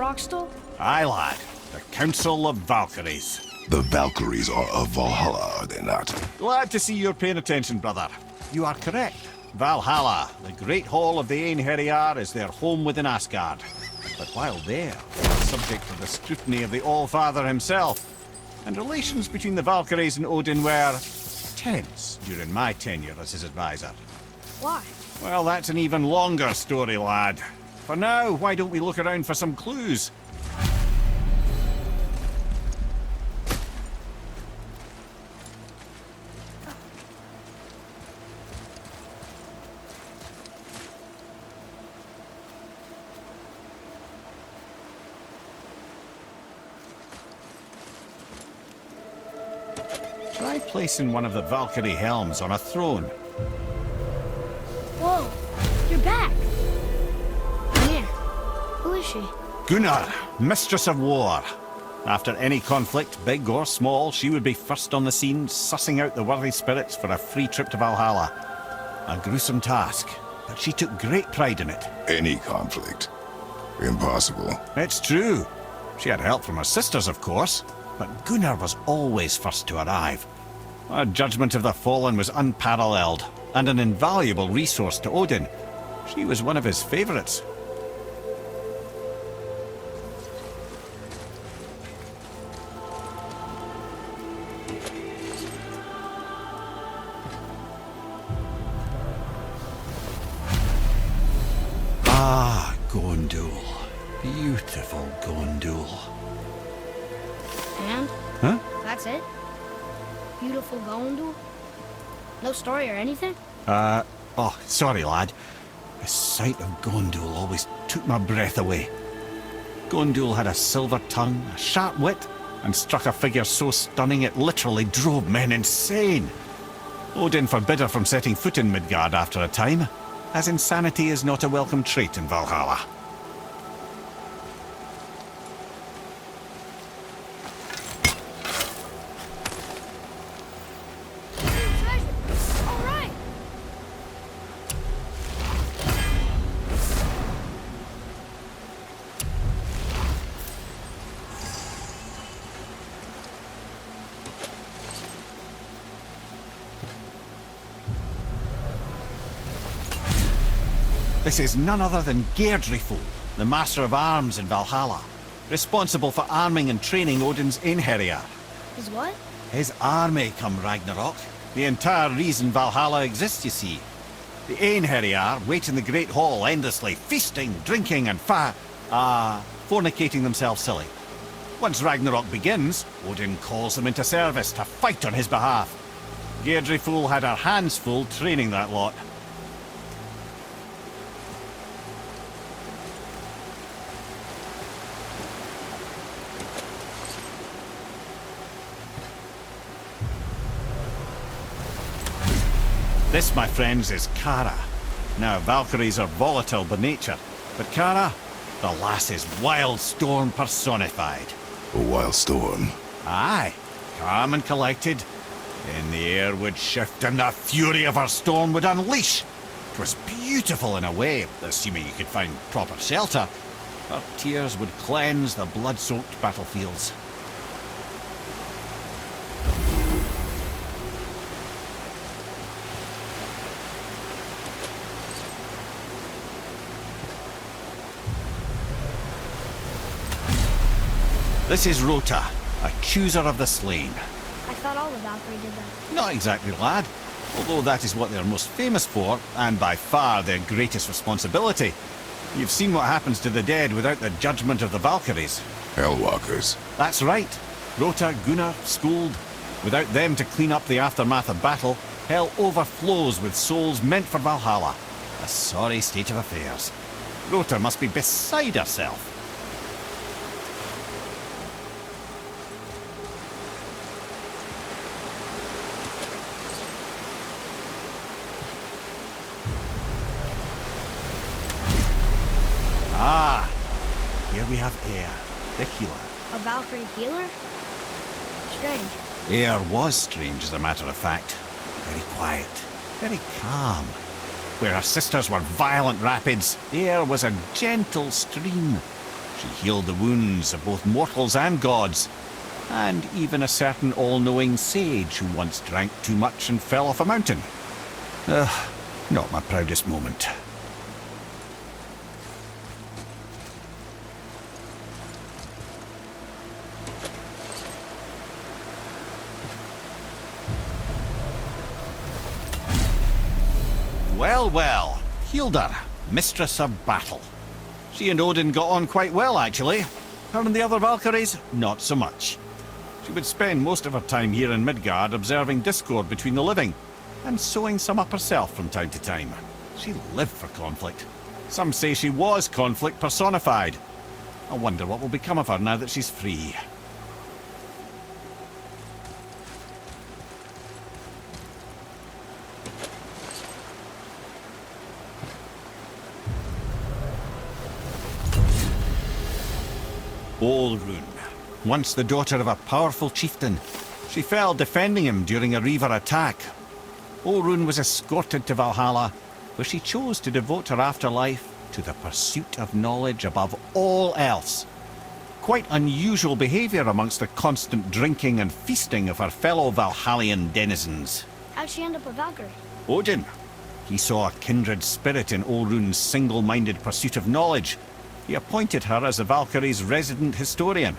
Ragnarokstol? Aye, lad. The Council of Valkyries. The Valkyries are of Valhalla, are they not? Glad to see you're paying attention, brother. You are correct. Valhalla, the great hall of the Einherjar, is their home within Asgard. But while there, they are subject to the scrutiny of the All-Father himself. And relations between the Valkyries and Odin were tense during my tenure as his advisor. Why? Well, that's an even longer story, lad. For now, why don't we look around for some clues? Try placing one of the Valkyrie helms on a throne. Whoa, you're back. Man, who is she? Gunnar, Mistress of War. After any conflict, big or small, she would be first on the scene, sussing out the worthy spirits for a free trip to Valhalla. A gruesome task, but she took great pride in it. Any conflict. Impossible. It's true. She had help from her sisters, of course, but Gunnar was always first to arrive. Her judgment of the fallen was unparalleled, and an invaluable resource to Odin. She was one of his favorites. Ah, Gondul. Beautiful Gondul. And? Huh? That's it? Beautiful Gondul? No story or anything? Oh, sorry, lad. The sight of Gondul always took my breath away. Gondul had a silver tongue, a sharp wit, and struck a figure so stunning it literally drove men insane. Odin forbid her from setting foot in Midgard after a time, as insanity is not a welcome trait in Valhalla. This is none other than Geirdriful, the Master of Arms in Valhalla, responsible for arming and training Odin's Einherjar. His what? His army come Ragnarok. The entire reason Valhalla exists, you see. The Einherjar wait in the Great Hall endlessly, feasting, drinking, and fornicating themselves silly. Once Ragnarok begins, Odin calls them into service to fight on his behalf. Geirdriful had her hands full training that lot. This, my friends, is Kara. Now, Valkyries are volatile by nature, but Kara, the lass is wild storm personified. A wild storm. Aye, calm and collected. Then the air would shift and the fury of her storm would unleash. It was beautiful in a way, assuming you could find proper shelter. Her tears would cleanse the blood-soaked battlefields. This is Rota, a chooser of the slain. I thought all the Valkyrie did that. Not exactly, lad. Although that is what they're most famous for, and by far their greatest responsibility. You've seen what happens to the dead without the judgment of the Valkyries. Hellwalkers. That's right. Rota, Gunnar, Skuld. Without them to clean up the aftermath of battle, hell overflows with souls meant for Valhalla. A sorry state of affairs. Rota must be beside herself. Ah, here we have Air, the healer. A Valkyrie healer? Strange. Air was strange, as a matter of fact. Very quiet, very calm. Where her sisters were violent rapids, Air was a gentle stream. She healed the wounds of both mortals and gods, and even a certain all-knowing sage who once drank too much and fell off a mountain. Not my proudest moment. Well, well, Hilda, mistress of battle. She and Odin got on quite well, actually. Her and the other Valkyries, not so much. She would spend most of her time here in Midgard observing discord between the living, and sewing some up herself from time to time. She lived for conflict. Some say she was conflict personified. I wonder what will become of her now that she's free. Olrun, once the daughter of a powerful chieftain. She fell defending him during a Reaver attack. Olrun was escorted to Valhalla, where she chose to devote her afterlife to the pursuit of knowledge above all else. Quite unusual behaviour amongst the constant drinking and feasting of her fellow Valhallian denizens. How'd she end up a Valkyrie? Odin. He saw a kindred spirit in Olrun's single-minded pursuit of knowledge. He appointed her as the Valkyrie's resident historian.